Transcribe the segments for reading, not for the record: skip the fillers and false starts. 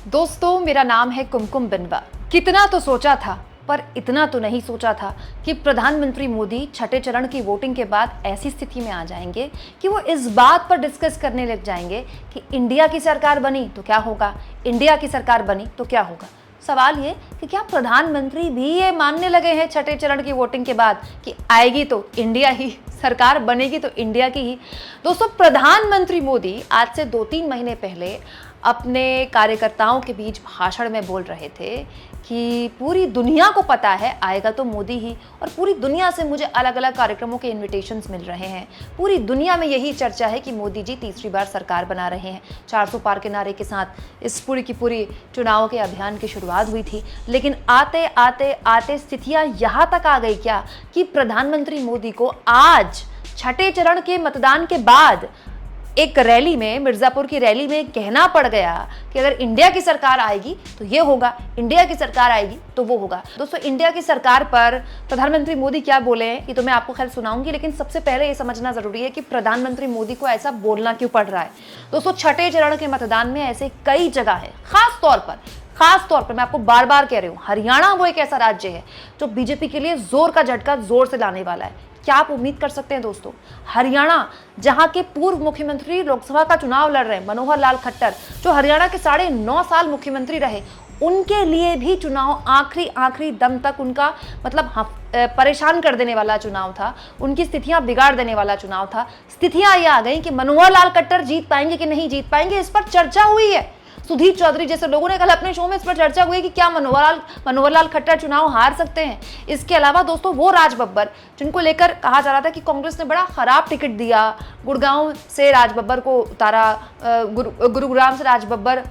दोस्तों, मेरा नाम है कुमकुम बिनवा। कितना तो सोचा था, पर इतना तो नहीं सोचा था कि प्रधानमंत्री मोदी छठे चरण की वोटिंग के बाद ऐसी स्थिति में आ जाएंगे कि वो इस बात पर डिस्कस करने लग जाएंगे कि इंडिया की सरकार बनी तो क्या होगा, इंडिया की सरकार बनी तो क्या होगा। सवाल ये कि क्या प्रधानमंत्री भी ये मानने लगे हैं छठे चरण की वोटिंग के बाद कि आएगी तो इंडिया ही, सरकार बनेगी तो इंडिया की ही। दोस्तों, प्रधानमंत्री मोदी आज से 2-3 महीने पहले अपने कार्यकर्ताओं के बीच भाषण में बोल रहे थे कि पूरी दुनिया को पता है आएगा तो मोदी ही, और पूरी दुनिया से मुझे अलग अलग कार्यक्रमों के इनविटेशंस मिल रहे हैं। पूरी दुनिया में यही चर्चा है कि मोदी जी तीसरी बार सरकार बना रहे हैं। 400 पार के नारे के साथ इस पूरी की पूरी चुनाव के अभियान की शुरुआत हुई थी। लेकिन आते आते आते स्थितियां यहाँ तक आ गई क्या कि प्रधानमंत्री मोदी को आज छठे चरण के मतदान के बाद एक रैली में, मिर्जापुर की रैली में कहना पड़ गया कि अगर इंडिया की सरकार आएगी तो ये होगा, इंडिया की सरकार आएगी तो वो होगा। दोस्तों, इंडिया की सरकार पर प्रधानमंत्री मोदी क्या बोले हैं ये तो मैं आपको खैर सुनाऊंगी, लेकिन सबसे पहले ये समझना जरूरी है कि प्रधानमंत्री मोदी को ऐसा बोलना क्यों पड़ रहा है। दोस्तों, छठे चरण के मतदान में ऐसे कई जगह है, खास तौर पर मैं आपको बार बार कह रही हूं, हरियाणा वो एक ऐसा राज्य है जो बीजेपी के लिए जोर का झटका जोर से लाने वाला है। क्या आप उम्मीद कर सकते हैं दोस्तों, हरियाणा जहां के पूर्व मुख्यमंत्री लोकसभा का चुनाव लड़ रहे हैं, मनोहर लाल खट्टर, जो हरियाणा के 9.5 साल मुख्यमंत्री रहे, उनके लिए भी चुनाव आखिरी दम तक उनका मतलब परेशान कर देने वाला चुनाव था, उनकी स्थितियां बिगाड़ देने वाला चुनाव था। स्थितियां ये आ गई कि मनोहर लाल खट्टर जीत पाएंगे कि नहीं जीत पाएंगे, इस पर चर्चा हुई है। सुधीर चौधरी जैसे लोगों ने कल अपने शो में इस पर चर्चा हुई कि क्या मनोहर लाल खट्टर चुनाव हार सकते हैं। इसके अलावा दोस्तों, वो राज बब्बर जिनको लेकर कहा जा रहा था कि कांग्रेस ने बड़ा खराब टिकट दिया, गुड़गांव से राज बब्बर को उतारा, गुरुग्राम से राज बब्बर,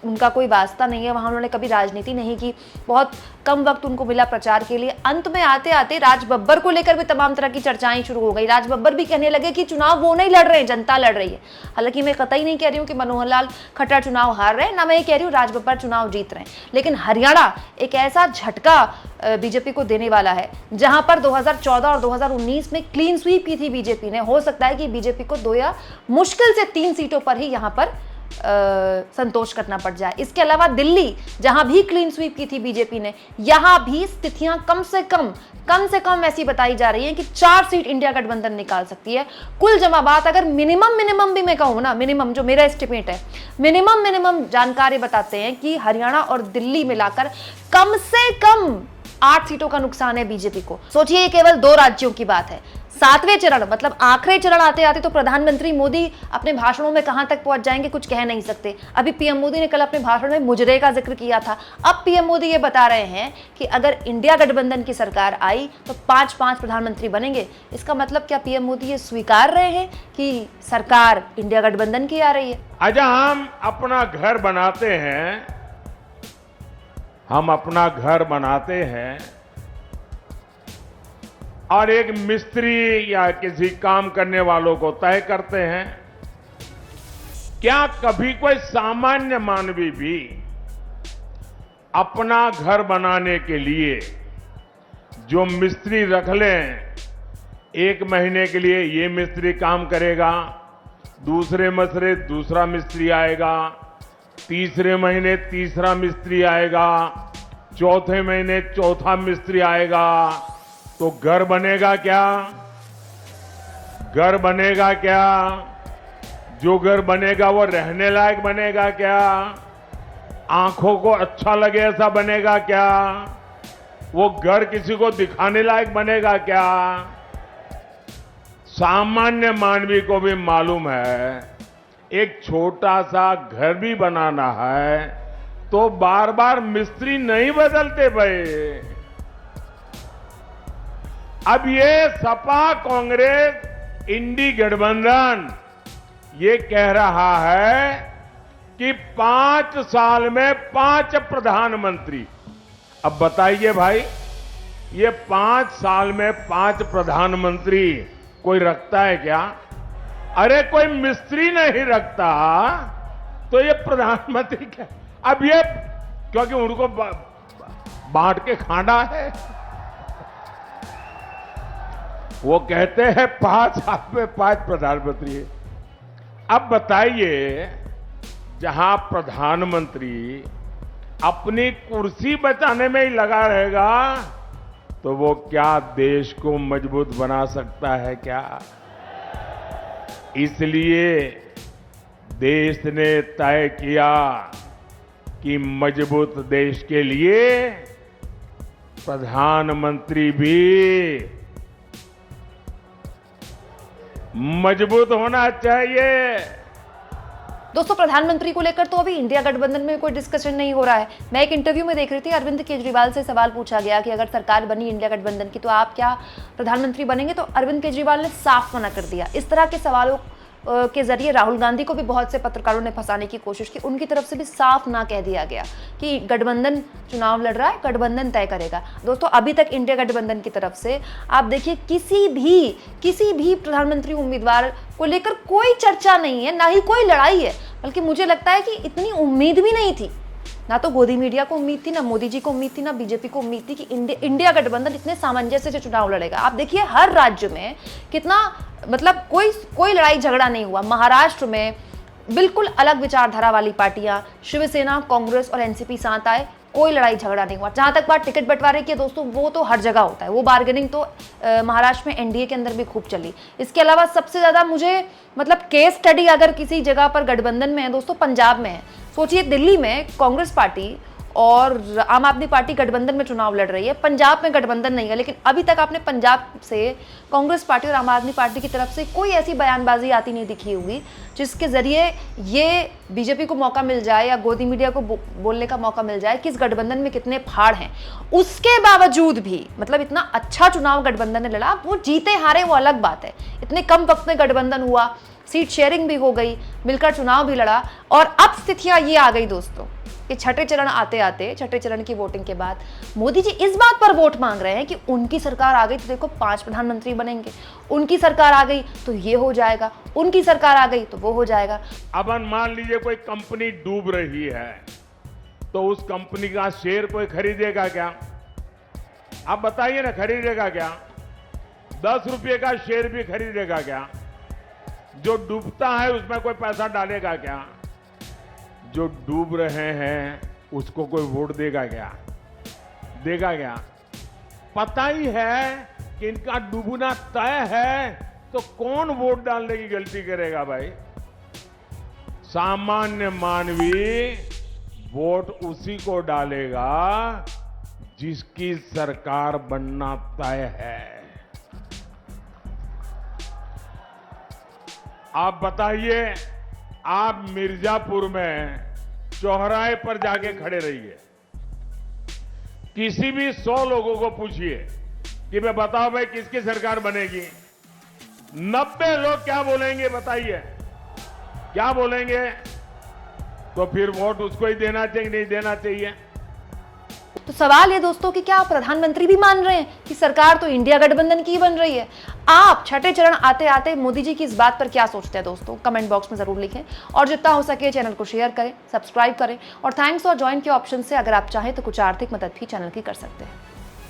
उनका कोई वास्ता नहीं है, वहां उन्होंने कभी राजनीति नहीं की, बहुत कम वक्त उनको मिला प्रचार के लिए। अंत में आते आते राज बब्बर को लेकर भी तमाम तरह की चर्चाएं शुरू हो गई। राज बब्बर भी कहने लगे कि चुनाव वो नहीं लड़ रहे हैं, जनता लड़ रही है। हालांकि मैं कतई नहीं कह रही हूँ कि मनोहर लाल खट्टर चुनाव हार रहे हैं, ना मैं ये कह रही हूँ राज बब्बर चुनाव जीत रहे हैं, लेकिन हरियाणा एक ऐसा झटका बीजेपी को देने वाला है जहां पर 2014 और 2019 में क्लीन स्वीप की थी बीजेपी ने। हो सकता है कि बीजेपी को 2 या मुश्किल से 3 सीटों पर ही यहां पर संतोष करना पड़ जाए। इसके अलावा दिल्ली जहां भी क्लीन स्वीप की थी बीजेपी ने, यहां भी स्थितियां कम से कम ऐसी बताई जा रही हैं कि 4 सीट इंडिया गठबंधन निकाल सकती है। कुल जमा बात अगर मिनिमम भी मैं कहूं ना, मिनिमम जो मेरा एस्टिमेट है, मिनिमम जानकारी बताते हैं कि हरियाणा और दिल्ली मिलाकर कम से कम 8 सीटों का नुकसान है बीजेपी को। सोचिए, केवल 2 राज्यों की बात है। 7वें चरण मतलब आखिरी चरण आते आते तो प्रधानमंत्री मोदी अपने भाषणों में कहां तक पहुंच जाएंगे कुछ कह नहीं सकते। अभी पीएम मोदी ने कल अपने भाषण में मुजरे का जिक्र किया था। अब पीएम मोदी ये बता रहे हैं कि अगर इंडिया गठबंधन की सरकार आई तो 5-5 प्रधानमंत्री बनेंगे। इसका मतलब क्या पीएम मोदी ये स्वीकार रहे हैं कि सरकार इंडिया गठबंधन की आ रही है? अच्छा, हम अपना घर बनाते हैं और एक मिस्त्री या किसी काम करने वालों को तय करते हैं। क्या कभी कोई सामान्य मानवी भी अपना घर बनाने के लिए जो मिस्त्री रख लें, 1 महीने के लिए ये मिस्त्री काम करेगा, दूसरे महीने दूसरा मिस्त्री आएगा, तीसरे महीने तीसरा मिस्त्री आएगा, चौथे महीने चौथा मिस्त्री आएगा, तो घर बनेगा क्या? घर बनेगा क्या? जो घर बनेगा वो रहने लायक बनेगा क्या? आंखों को अच्छा लगे ऐसा बनेगा क्या? वो घर किसी को दिखाने लायक बनेगा क्या? सामान्य मानवी को भी मालूम है, एक छोटा सा घर भी बनाना है तो बार बार मिस्त्री नहीं बदलते भाई। अब ये सपा कांग्रेस इंडी गठबंधन ये कह रहा है कि 5 साल में 5 प्रधानमंत्री। अब बताइए भाई, ये 5 साल में 5 प्रधानमंत्री कोई रखता है क्या? अरे कोई मिस्त्री नहीं रखता तो ये प्रधानमंत्री क्या? अब ये क्योंकि उनको बांट के खाना है, वो कहते हैं 5 साल में 5 प्रधानमंत्री। अब बताइए, जहां प्रधानमंत्री अपनी कुर्सी बचाने में ही लगा रहेगा तो वो क्या देश को मजबूत बना सकता है क्या? इसलिए देश ने तय किया कि मजबूत देश के लिए प्रधानमंत्री भी मजबूत होना चाहिए। दोस्तों, प्रधानमंत्री को लेकर तो अभी इंडिया गठबंधन में कोई डिस्कशन नहीं हो रहा है। मैं एक इंटरव्यू में देख रही थी, अरविंद केजरीवाल से सवाल पूछा गया कि अगर सरकार बनी इंडिया गठबंधन की तो आप क्या प्रधानमंत्री बनेंगे, तो अरविंद केजरीवाल ने साफ मना कर दिया। इस तरह के सवालों के जरिए राहुल गांधी को भी बहुत से पत्रकारों ने फंसाने की कोशिश की। उनकी तरफ से भी साफ ना कह दिया गया कि गठबंधन चुनाव लड़ रहा है, गठबंधन तय करेगा। दोस्तों, अभी तक इंडिया गठबंधन की तरफ से आप देखिए किसी भी प्रधानमंत्री उम्मीदवार को लेकर कोई चर्चा नहीं है, ना ही कोई लड़ाई है। बल्कि मुझे लगता है कि इतनी उम्मीद भी नहीं थी, ना तो गोदी मीडिया को उम्मीद थी, ना मोदी जी को उम्मीद थी, ना बीजेपी को उम्मीद थी कि इंडिया गठबंधन इतने सामंजस्य से चुनाव लड़ेगा। आप देखिए हर राज्य में कितना मतलब कोई लड़ाई झगड़ा नहीं हुआ। महाराष्ट्र में बिल्कुल अलग विचारधारा वाली पार्टियां शिवसेना, कांग्रेस और एनसीपी साथ आए, कोई लड़ाई झगड़ा नहीं हुआ। जहां तक बात टिकट बंटवारे की है दोस्तों, वो तो हर जगह होता है, वो बार्गेनिंग तो महाराष्ट्र में एनडीए के अंदर भी खूब चली। इसके अलावा सबसे ज्यादा मुझे मतलब केस स्टडी अगर किसी जगह पर गठबंधन में है दोस्तों, पंजाब में है। सोचिए, दिल्ली में कांग्रेस पार्टी और आम आदमी पार्टी गठबंधन में चुनाव लड़ रही है, पंजाब में गठबंधन नहीं है, लेकिन अभी तक आपने पंजाब से कांग्रेस पार्टी और आम आदमी पार्टी की तरफ से कोई ऐसी बयानबाजी आती नहीं दिखी होगी जिसके जरिए ये बीजेपी को मौका मिल जाए या गोदी मीडिया को बोलने का मौका मिल जाए कि इस गठबंधन में कितने फाड़ हैं। उसके बावजूद भी मतलब इतना अच्छा चुनाव गठबंधन ने लड़ा, वो जीते हारे वो अलग बात है। इतने कम वक्त में गठबंधन हुआ, सीट शेयरिंग भी हो गई, मिलकर चुनाव भी लड़ा, और अब स्थितियां ये आ गई दोस्तों कि छठे चरण की वोटिंग के बाद मोदी जी इस बात पर वोट मांग रहे हैं कि उनकी सरकार आ गई तो देखो 5 प्रधानमंत्री बनेंगे, उनकी सरकार आ गई तो ये हो जाएगा, उनकी सरकार आ गई तो वो हो जाएगा। अब मान लीजिए कोई कंपनी डूब रही है तो उस कंपनी का शेयर कोई खरीदेगा क्या? आप बताइए ना, खरीदेगा क्या? 10 रुपये का शेयर भी खरीदेगा क्या? जो डूबता है उसमें कोई पैसा डालेगा क्या? जो डूब रहे हैं उसको कोई वोट देगा क्या? पता ही है कि इनका डूबना तय है तो कौन वोट डालने की गलती करेगा भाई? सामान्य मानवी वोट उसी को डालेगा जिसकी सरकार बनना तय है। आप बताइए, आप मिर्जापुर में चौराहे पर जाके खड़े रहिए, किसी भी 100 लोगों को पूछिए कि मैं बताओ भाई किसकी सरकार बनेगी, 90 लोग क्या बोलेंगे? बताइए क्या बोलेंगे? तो फिर वोट उसको ही देना चाहिए, नहीं देना चाहिए? तो सवाल ये दोस्तों कि क्या प्रधानमंत्री भी मान रहे हैं कि सरकार तो इंडिया गठबंधन की ही बन रही है? आप छठे चरण आते आते मोदी जी की इस बात पर क्या सोचते हैं दोस्तों? कमेंट बॉक्स में जरूर लिखें, और जितना हो सके चैनल को शेयर करें, सब्सक्राइब करें, और थैंक्स और ज्वाइन के ऑप्शन से अगर आप चाहें तो कुछ आर्थिक मदद भी चैनल की कर सकते हैं।